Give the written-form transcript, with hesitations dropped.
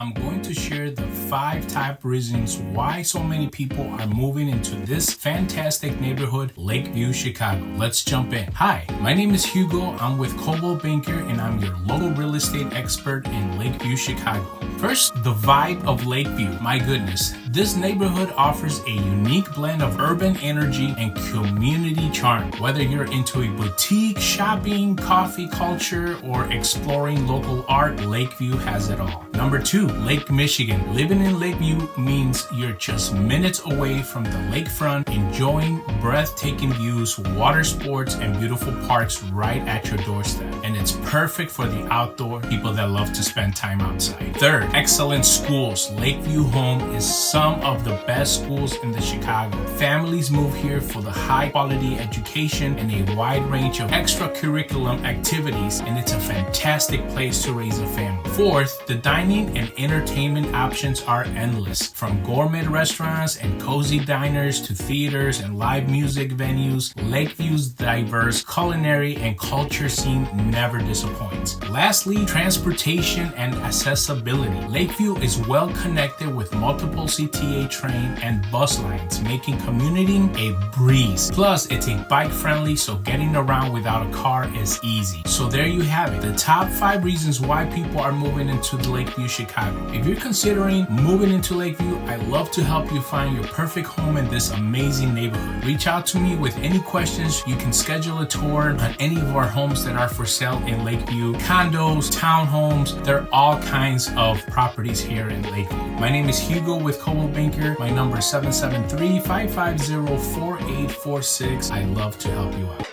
I'm going to share the 5 top reasons why so many people are moving into this fantastic neighborhood, Lakeview, Chicago. Let's jump in. Hi, my name is Hugo. I'm with Coldwell Banker and I'm your local real estate expert in Lakeview, Chicago. First, the vibe of Lakeview. My goodness, this neighborhood offers a unique blend of urban energy and community charm. Whether you're into a boutique, shopping, coffee culture, or exploring local art, Lakeview has it all. Number 2, Lake Michigan. Living in Lakeview means you're just minutes away from the lakefront, enjoying breathtaking views, water sports, and beautiful parks right at your doorstep. And it's perfect for the outdoor people that love to spend time outside. Third, excellent schools. Lakeview Home is some of the best schools in the Chicago. Families move here for the high quality education and a wide range of extracurricular activities, and it's a fantastic place to raise a family. Fourth, the dining and entertainment options are endless. From gourmet restaurants and cozy diners to theaters and live music venues, Lakeview's diverse culinary and culture scene never disappoints. Lastly, transportation and accessibility. Lakeview is well connected with multiple CTA train and bus lines, making commuting a breeze. Plus, it's a bike friendly, so getting around without a car is easy. So there you have it, the top 5 reasons why people are moving into Lakeview, Chicago. If you're considering moving into Lakeview, I'd love to help you find your perfect home in this amazing neighborhood. Reach out to me with any questions. You can schedule a tour on any of our homes that are for sale in Lakeview. Condos, townhomes, there are all kinds of properties here in Lakeview. My name is Hugo with Coldwell Banker. My number is 773-550-4846. I'd love to help you out.